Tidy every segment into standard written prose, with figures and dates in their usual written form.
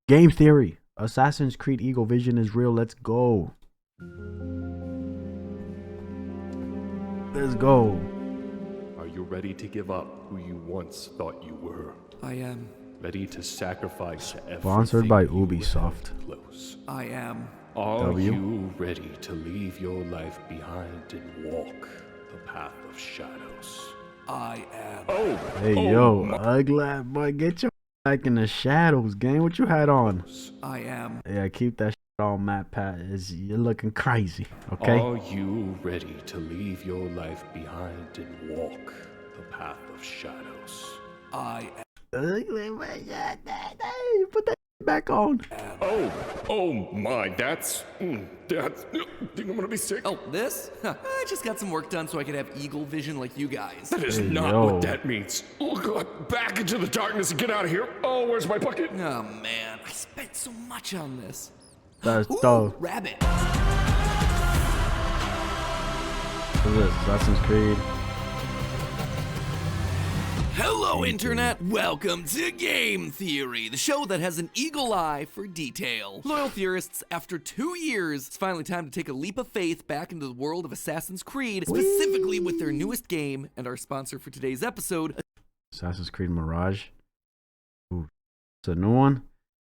Game theory. Assassin's Creed Eagle Vision is real. Let's go. Let's go. Are you ready to give up who you once thought you were? I am. Ready to sacrifice Sponsored everything by you Ubisoft. held close? I am. Are W. you ready to leave your life behind and walk the path of shadows? I am. Oh! Hey, oh yo, my- ugly boy, get your back in the shadows, gang. What you had on? I am. Yeah, keep that shit on, Matt Pat. You're looking crazy, okay? Are you ready to leave your life behind and walk the path of shadows? I am. Ugly boy, put that back on. Oh my, that's, think I'm gonna be sick. Oh, this? Huh. I just got some work done so I could have eagle vision like you guys. That is Hey, not yo. what that means. Look, back into the darkness and get out of here. Oh, where's my bucket? Oh man, I spent so much on this. That's Ooh, dope. rabbit. What is this? Assassin's Creed. Hello, Internet! Welcome to Game Theory, the show that has an eagle eye for detail. Loyal theorists, after 2 years, it's finally time to take a leap of faith back into the world of Assassin's Creed, specifically with their newest game and our sponsor for today's episode. Assassin's Creed Mirage. Ooh, it's a new one.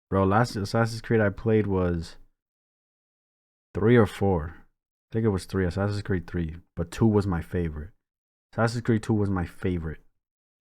Bro, last Assassin's Creed I played was 3 or 4. I think it was 3. Assassin's Creed 3. But 2 was my favorite. Assassin's Creed 2 was my favorite.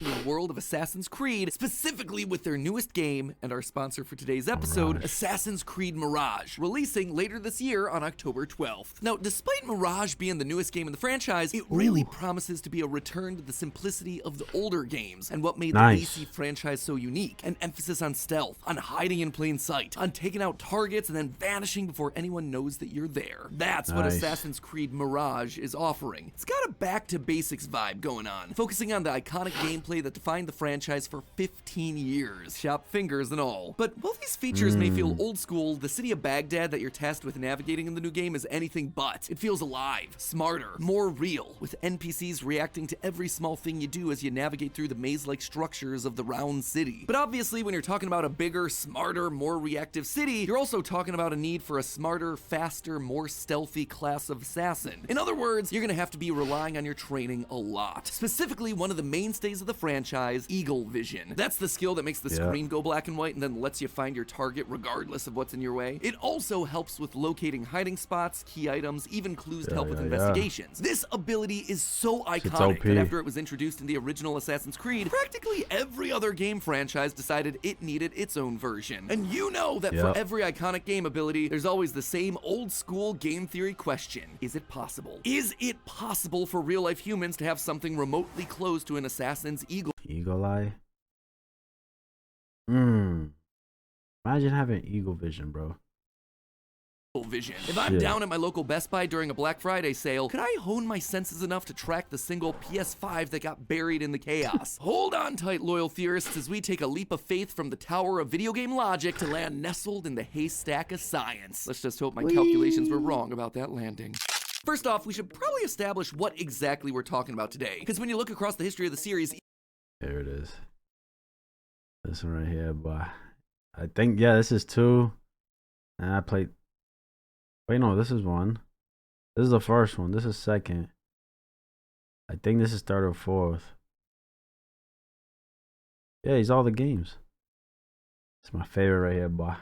The world of Assassin's Creed, specifically with their newest game and our sponsor for today's episode, Mirage. Assassin's Creed Mirage, releasing later this year on October 12th. Now, despite Mirage being the newest game in the franchise, it really promises to be a return to the simplicity of the older games and what made Nice. the AC franchise so unique. An emphasis on stealth, on hiding in plain sight, on taking out targets and then vanishing before anyone knows that you're there. That's what Nice. Assassin's Creed Mirage is offering. It's got a back to basics vibe going on, focusing on the iconic gameplay that defined the franchise for 15 years, shop fingers and all. But while these features may feel old school, the city of Baghdad that you're tasked with navigating in the new game is anything but. It feels alive, smarter, more real, with NPCs reacting to every small thing you do as you navigate through the maze-like structures of the round city. But obviously, when you're talking about a bigger, smarter, more reactive city, you're also talking about a need for a smarter, faster, more stealthy class of assassin. In other words, you're gonna have to be relying on your training a lot. Specifically, one of the mainstays of the franchise, Eagle Vision. That's the skill that makes the screen go black and white and then lets you find your target regardless of what's in your way. It also helps with locating hiding spots, key items, even clues to help with investigations. This ability is so iconic that after it was introduced in the original Assassin's Creed, practically every other game franchise decided it needed its own version. And you know that for every iconic game ability, there's always the same old school game theory question. Is it possible? Is it possible for real life humans to have something remotely close to an assassin's Eagle Eye. Imagine having Eagle Vision, bro. vision? If I'm down at my local Best Buy during a Black Friday sale, could I hone my senses enough to track the single PS5 that got buried in the chaos? Hold on tight, loyal theorists, as we take a leap of faith from the tower of video game logic to land nestled in the haystack of science. Let's just hope my calculations were wrong about that landing. First off, we should probably establish what exactly we're talking about today, because when you look across the history of the series, There it is. This one right here, boy. I think, yeah, this is 2. And I played. Wait, no, this is 1. This is the first one. This is 2nd. I think this is 3rd or 4th. Yeah, he's all the games. It's my favorite right here, boy.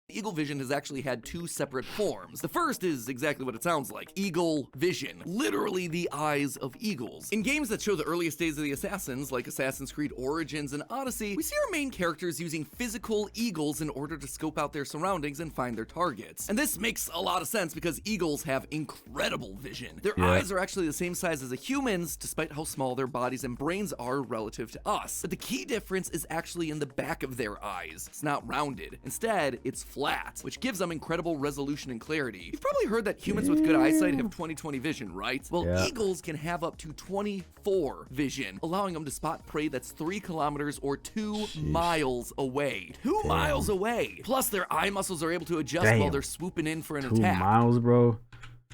Eagle Vision has actually had 2 separate forms. The first is exactly what it sounds like, Eagle Vision, literally the eyes of eagles. In games that show the earliest days of the Assassins, like Assassin's Creed Origins and Odyssey, we see our main characters using physical eagles in order to scope out their surroundings and find their targets. And this makes a lot of sense because eagles have incredible vision. Their eyes are actually the same size as a human's, despite how small their bodies and brains are relative to us. But the key difference is actually in the back of their eyes. It's not rounded. Instead, it's flat, which gives them incredible resolution and clarity. You've probably heard that humans with good eyesight have 20/20 vision, right? Well, eagles can have up to 24 vision, allowing them to spot prey that's 3 kilometers or 2 miles away. 2 miles away! Plus, their eye muscles are able to adjust while they're swooping in for an 2 attack. 2 miles, bro.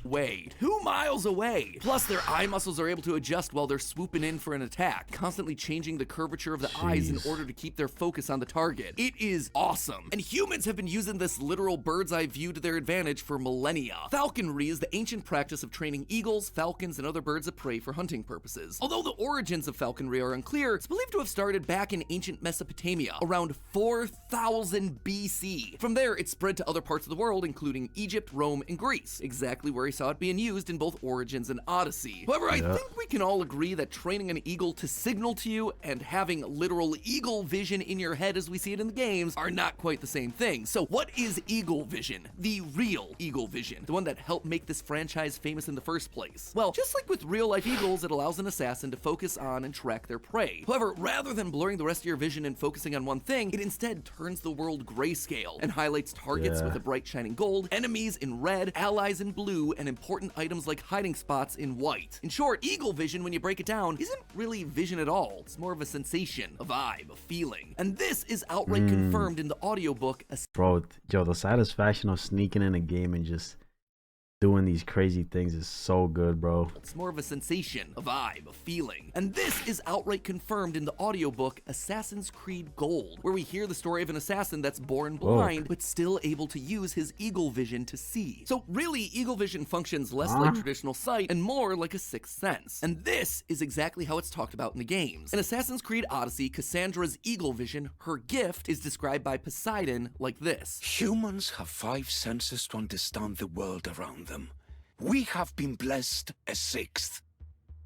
away. 2 miles away. Plus, their eye muscles are able to adjust while they're swooping in for an attack, constantly changing the curvature of the eyes in order to keep their focus on the target. It is awesome. And humans have been using this literal bird's eye view to their advantage for millennia. Falconry is the ancient practice of training eagles, falcons, and other birds of prey for hunting purposes. Although the origins of falconry are unclear, it's believed to have started back in ancient Mesopotamia, around 4000 BC. From there, it spread to other parts of the world, including Egypt, Rome, and Greece, exactly where he saw it being used in both Origins and Odyssey. However, I think we can all agree that training an eagle to signal to you and having literal eagle vision in your head as we see it in the games are not quite the same thing. So what is eagle vision? The real eagle vision, the one that helped make this franchise famous in the first place. Well, just like with real life eagles, it allows an assassin to focus on and track their prey. However, rather than blurring the rest of your vision and focusing on one thing, it instead turns the world grayscale and highlights targets with a bright shining gold, enemies in red, allies in blue, and important items like hiding spots in white. In short, eagle vision, when you break it down, isn't really vision at all. It's more of a sensation, a vibe, a feeling. And this is outright confirmed in the audiobook. Bro, yo, the satisfaction of sneaking in a game and just doing these crazy things is so good, bro. It's more of a sensation, a vibe, a feeling. And this is outright confirmed in the audiobook Assassin's Creed Gold, where we hear the story of an assassin that's born blind, but still able to use his eagle vision to see. So really, eagle vision functions less like traditional sight and more like a sixth sense. And this is exactly how it's talked about in the games. In Assassin's Creed Odyssey, Cassandra's eagle vision, her gift, is described by Poseidon like this. Humans have 5 senses to understand the world around them. We have been blessed a 6th.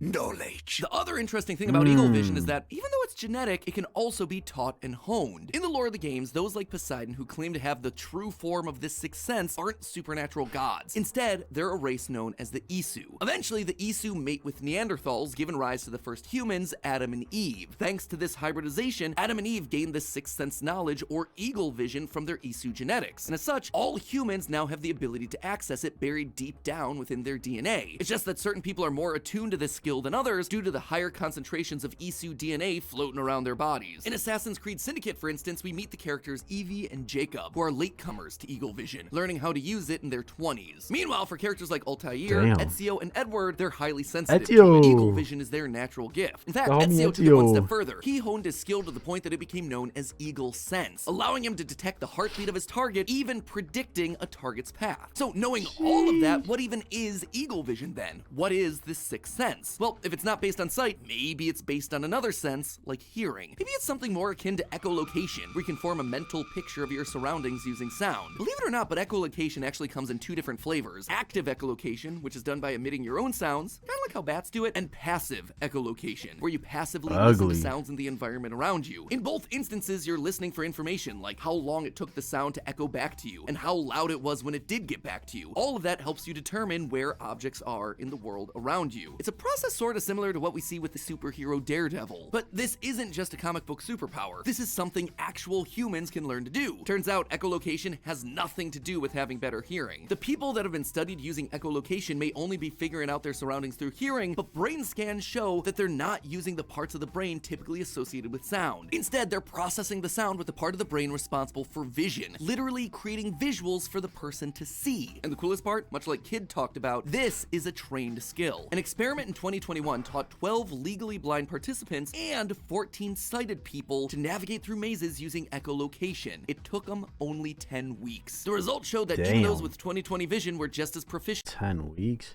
Knowledge. The other interesting thing about eagle vision is that even though it's genetic, it can also be taught and honed. In the lore of the games, those like Poseidon who claim to have the true form of this sixth sense aren't supernatural gods. Instead, they're a race known as the Isu. Eventually, the Isu mate with Neanderthals, giving rise to the first humans, Adam and Eve. Thanks to this hybridization, Adam and Eve gained this sixth sense knowledge or eagle vision from their Isu genetics. And as such, all humans now have the ability to access it buried deep down within their DNA. It's just that certain people are more attuned to this skill than others due to the higher concentrations of Isu DNA floating around their bodies. In Assassin's Creed Syndicate, for instance, we meet the characters Evie and Jacob, who are latecomers to eagle vision, learning how to use it in their 20s. Meanwhile, for characters like Altair, Ezio, and Edward, they're highly sensitive to it. Eagle vision is their natural gift. In fact, Ezio took it one step further. He honed his skill to the point that it became known as Eagle Sense, allowing him to detect the heartbeat of his target, even predicting a target's path. So knowing all of that, what even is eagle vision then? What is this sixth sense? Well, if it's not based on sight, maybe it's based on another sense, like hearing. Maybe it's something more akin to echolocation, where you can form a mental picture of your surroundings using sound. Believe it or not, but echolocation actually comes in 2 different flavors. Active echolocation, which is done by emitting your own sounds, kind of like how bats do it, and passive echolocation, where you passively listen to sounds in the environment around you. In both instances, you're listening for information, like how long it took the sound to echo back to you, and how loud it was when it did get back to you. All of that helps you determine where objects are in the world around you. It's a process sort of similar to what we see with the superhero Daredevil. But this isn't just a comic book superpower. This is something actual humans can learn to do. Turns out echolocation has nothing to do with having better hearing. The people that have been studied using echolocation may only be figuring out their surroundings through hearing, but brain scans show that they're not using the parts of the brain typically associated with sound. Instead, they're processing the sound with the part of the brain responsible for vision, literally creating visuals for the person to see. And the coolest part, much like Kid talked about, this is a trained skill. An experiment in 2021 taught 12 legally blind participants and 14 sighted people to navigate through mazes using echolocation. It took them only 10 weeks. The results showed that even those with 20/20 vision were just as proficient 10 weeks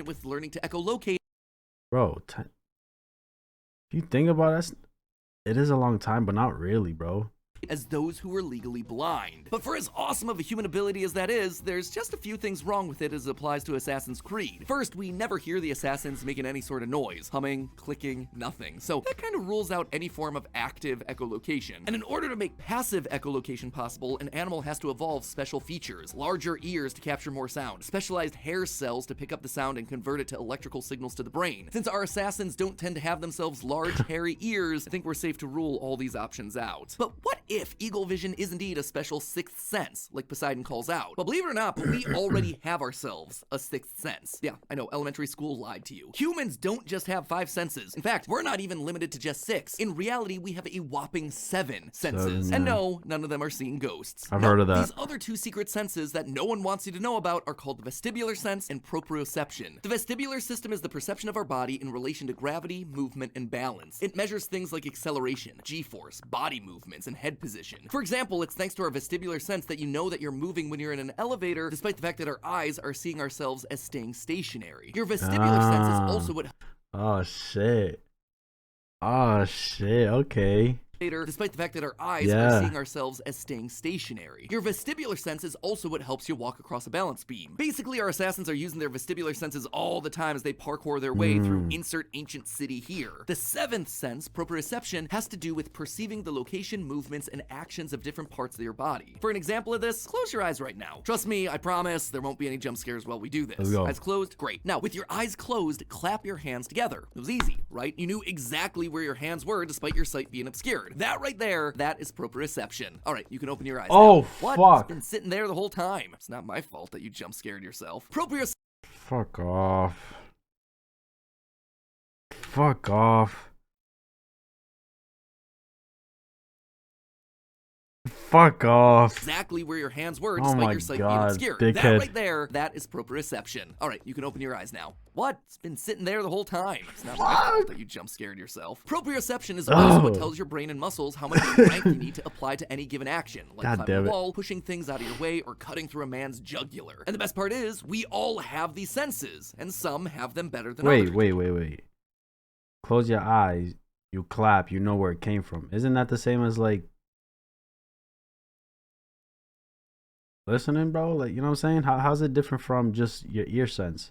with learning to echolocate. Bro, if you think about it, it is a long time, but not really, bro. As those who were legally blind. But for as awesome of a human ability as that is, there's just a few things wrong with it as it applies to Assassin's Creed. First, we never hear the assassins making any sort of noise. Humming, clicking, nothing. So that kind of rules out any form of active echolocation. And in order to make passive echolocation possible, an animal has to evolve special features. Larger ears to capture more sound. Specialized hair cells to pick up the sound and convert it to electrical signals to the brain. Since our assassins don't tend to have themselves large, hairy ears, I think we're safe to rule all these options out. But what if eagle vision is indeed a special sixth sense, like Poseidon calls out. But believe it or not, we already have ourselves a sixth sense. Yeah, I know, elementary school lied to you. Humans don't just have 5 senses. In fact, we're not even limited to just 6. In reality, we have a whopping 7 senses. And no, none of them are seeing ghosts. I've heard of that. These other 2 secret senses that no one wants you to know about are called the vestibular sense and proprioception. The vestibular system is the perception of our body in relation to gravity, movement, and balance. It measures things like acceleration, g-force, body movements, and head position. For example, it's thanks to our vestibular sense that you know that you're moving when you're in an elevator, despite the fact that our eyes are seeing ourselves as staying stationary. Your vestibular sense is also what... Oh, shit. Oh, shit. Okay. Despite the fact that our eyes are seeing ourselves as staying stationary. Your vestibular sense is also what helps you walk across a balance beam. Basically, our assassins are using their vestibular senses all the time as they parkour their way through insert ancient city here. The 7th sense, proprioception, has to do with perceiving the location, movements, and actions of different parts of your body. For an example of this, close your eyes right now. Trust me, I promise there won't be any jump scares while we do this. Let's go. Eyes closed? Great. Now, with your eyes closed, clap your hands together. It was easy, right? You knew exactly where your hands were despite your sight being obscured. That right there, that is proprioception. All right, you can open your eyes. Oh, now. What? fuck. It's been sitting there the whole time. It's not my fault that you jump scared yourself. Proprioception. Fuck off. Fuck off. Fuck off. Exactly where your hands were Oh despite my your sight God, being obscured. dickhead. That right there, that is proprioception. All right, you can open your eyes now. What? It's been sitting there the whole time. It's not my fault that you jump scared yourself. Proprioception is also what tells your brain and muscles how much strength you need to apply to any given action, like God climbing damn a it. wall, pushing things out of your way, or cutting through a man's jugular. And the best part is, we all have these senses, and some have them better than others. Wait. Close your eyes. You clap. You know where it came from. Isn't that the same as like listening, bro? Like, you know what I'm saying? How's it different from just your ear sense?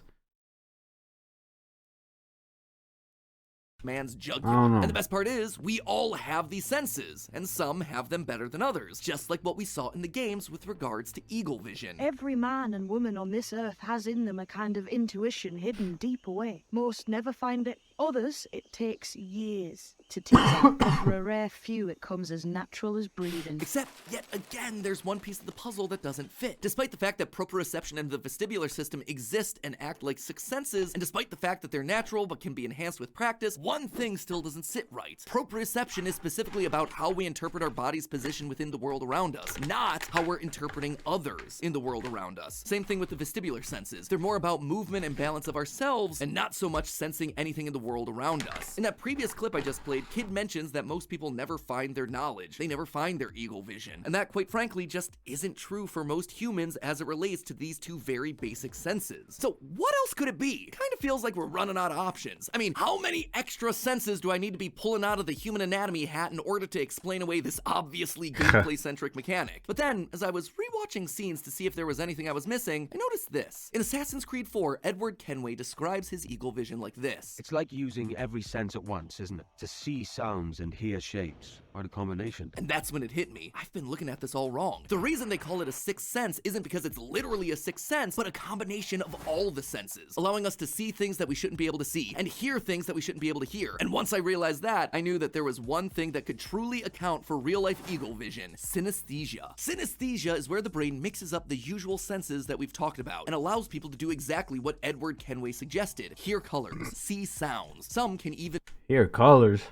Man's I jugular. don't know. And the best part is, we all have these senses, and some have them better than others, just like what we saw in the games with regards to eagle vision. Every man and woman on this earth has in them a kind of intuition hidden deep away. Most never find it. Others, it takes years to tease out, but for a rare few, it comes as natural as breathing. Except, yet again, there's one piece of the puzzle that doesn't fit. Despite the fact that proprioception and the vestibular system exist and act like sixth senses, and despite the fact that they're natural but can be enhanced with practice, one thing still doesn't sit right. Proprioception is specifically about how we interpret our body's position within the world around us, not how we're interpreting others in the world around us. Same thing with the vestibular senses. They're more about movement and balance of ourselves, and not so much sensing anything in the world around us. In that previous clip I just played, Kid mentions that most people never find their knowledge. They never find their eagle vision. And that, quite frankly, just isn't true for most humans as it relates to these 2 very basic senses. So what else could it be? Kind of feels like we're running out of options. I mean, how many extra senses do I need to be pulling out of the human anatomy hat in order to explain away this obviously gameplay-centric mechanic? But then, as I was rewatching scenes to see if there was anything I was missing, I noticed this. In Assassin's Creed 4, Edward Kenway describes his eagle vision like this. It's like using every sense at once, isn't it? To see sounds and hear shapes. Quite a combination. And that's when it hit me. I've been looking at this all wrong. The reason they call it a sixth sense isn't because it's literally a sixth sense, but a combination of all the senses, allowing us to see things that we shouldn't be able to see, and hear things that we shouldn't be able to hear. And once I realized that, I knew that there was one thing that could truly account for real-life eagle vision: synesthesia. Synesthesia is where the brain mixes up the usual senses that we've talked about, and allows people to do exactly what Edward Kenway suggested: hear colors, see sounds. Some can even Hear colors.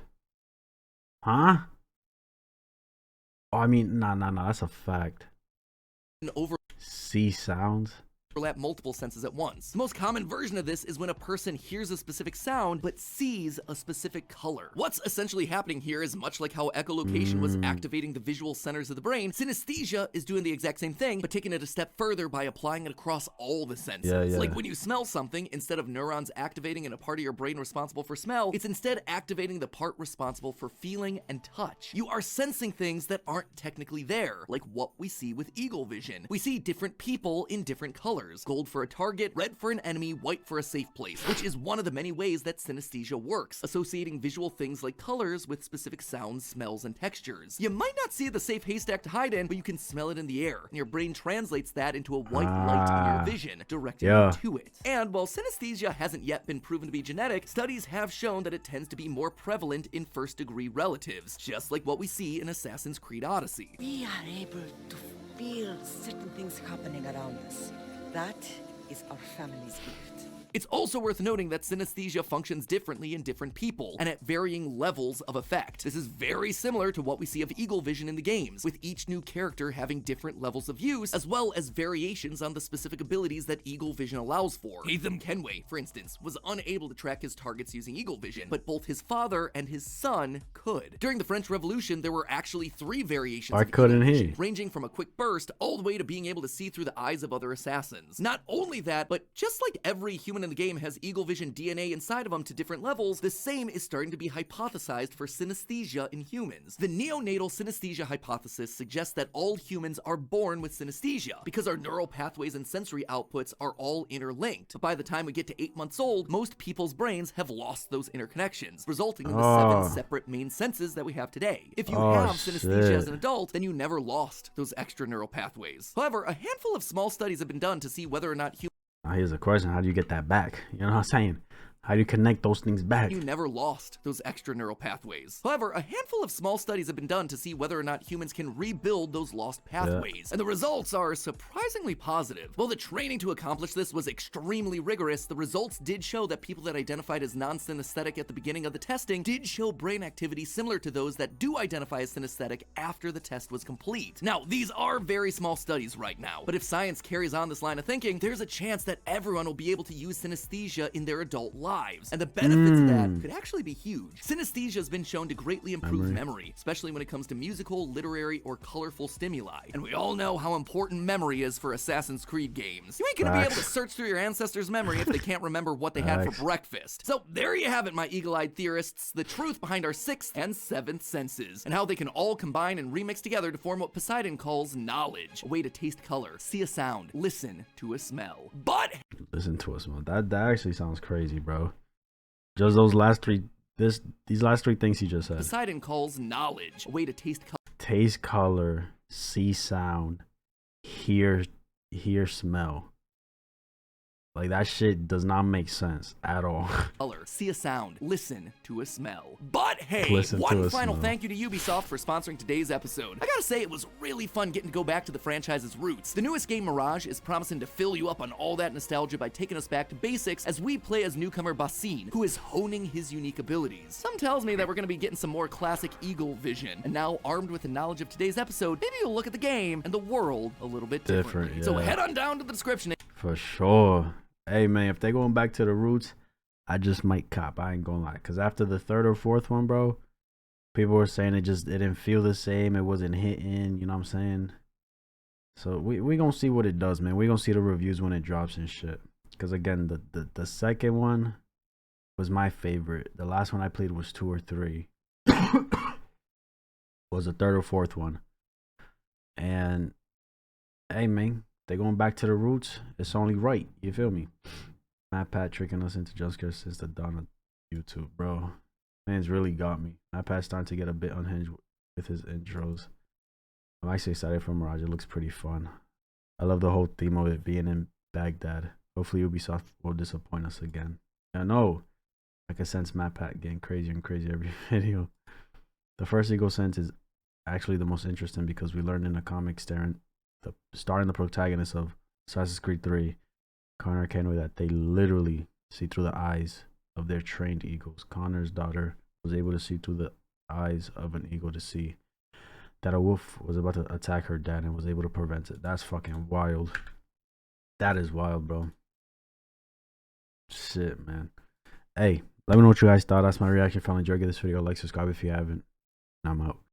Huh? Oh, I mean, nah, that's a fact. See sounds. overlap multiple senses at once. The most common version of this is when a person hears a specific sound but sees a specific color. What's essentially happening here is much like how echolocation was activating the visual centers of the brain, synesthesia is doing the exact same thing, but taking it a step further by applying it across all the senses. Yeah. Like when you smell something, instead of neurons activating in a part of your brain responsible for smell, it's instead activating the part responsible for feeling and touch. You are sensing things that aren't technically there, like what we see with eagle vision. We see different people in different colors. colors: gold for a target, red for an enemy, white for a safe place, which is one of the many ways that synesthesia works, associating visual things like colors with specific sounds, smells, and textures. You might not see the safe haystack to hide in, but you can smell it in the air, and your brain translates that into a white light in your vision, directing you to it. And while synesthesia hasn't yet been proven to be genetic, studies have shown that it tends to be more prevalent in first-degree relatives, just like what we see in Assassin's Creed Odyssey. We are able to feel certain things happening around us. That is our family's gift. It's also worth noting that synesthesia functions differently in different people, and at varying levels of effect. This is very similar to what we see of eagle vision in the games, with each new character having different levels of use, as well as variations on the specific abilities that eagle vision allows for. Haytham Kenway, for instance, was unable to track his targets using eagle vision, but both his father and his son could. During the French Revolution, there were actually 3 variations Why of couldn't eagle he? vision, ranging from a quick burst all the way to being able to see through the eyes of other assassins. Not only that, but just like every human in the game has eagle vision DNA inside of them to different levels, the same is starting to be hypothesized for synesthesia in humans. The neonatal synesthesia hypothesis suggests that all humans are born with synesthesia because our neural pathways and sensory outputs are all interlinked. But by the time we get to 8 months old, most people's brains have lost those interconnections, resulting in the 7 separate main senses that we have today. If you have synesthesia as an adult, then you never lost those extra neural pathways. However, a handful of small studies have been done to see whether or not humans Now here's a question: how do you get that back? You know what I'm saying? How do you connect those things back? You never lost those extra neural pathways. However, a handful of small studies have been done to see whether or not humans can rebuild those lost pathways, and the results are surprisingly positive. While the training to accomplish this was extremely rigorous, the results did show that people that identified as non-synesthetic at the beginning of the testing did show brain activity similar to those that do identify as synesthetic after the test was complete. Now, these are very small studies right now, but if science carries on this line of thinking, there's a chance that everyone will be able to use synesthesia in their adult lives. And the benefits of that could actually be huge. Synesthesia has been shown to greatly improve memory, especially when it comes to musical, literary, or colorful stimuli. And we all know how important memory is for Assassin's Creed games. You ain't gonna be able to search through your ancestors' memory if they can't remember what they had for breakfast. So there you have it, my eagle-eyed theorists, the truth behind our 6th and 7th senses, and how they can all combine and remix together to form what Poseidon calls knowledge, a way to taste color, see a sound, listen to a smell. But Listen to us, man. That actually sounds crazy, bro. Just those last 3, these last 3 things he just said. Poseidon calls knowledge a way to taste Taste color, see sound, hear smell. Like, that shit does not make sense at all. color, see a sound, listen to a smell. But hey, Listen to one a final smell. thank you to Ubisoft for sponsoring today's episode. I gotta say, it was really fun getting to go back to the franchise's roots. The newest game, Mirage, is promising to fill you up on all that nostalgia by taking us back to basics as we play as newcomer Basin, who is honing his unique abilities. Some tells me that we're gonna be getting some more classic eagle vision. And now, armed with the knowledge of today's episode, maybe you'll look at the game and the world a little bit differently. Different, So yeah. head on down to the description. For sure. Hey, man, if they're going back to the roots, I just might cop. I ain't gonna lie. Because after the 3rd or 4th one, bro, people were saying it didn't feel the same. It wasn't hitting. You know what I'm saying? So we gonna see what it does, man. We gonna see the reviews when it drops and shit. Because, again, the second one was my favorite. The last one I played was 2 or 3. Was the 3rd or 4th one. And, hey, man. They're going back to the roots. It's only right. You feel me? Matt Pat tricking us into jumpscares since the dawn of YouTube, bro. Man's really got me. Matt Pat's starting to get a bit unhinged with his intros. I'm actually excited for Mirage. It looks pretty fun. I love the whole theme of it being in Baghdad. Hopefully Ubisoft will disappoint us again. I know. I can sense Matt Pat getting crazier and crazier every video. The first Eagle sense is actually the most interesting because we learned in the comic starring the protagonist of Assassin's Creed 3, Connor Kenway, that they literally see through the eyes of their trained eagles. Connor's daughter was able to see through the eyes of an eagle to see that a wolf was about to attack her dad and was able to prevent it. That's fucking wild. That is wild, bro. Shit, man. Hey, let me know what you guys thought. That's my reaction. If you enjoyed, give this video a like, subscribe if you haven't. And I'm out.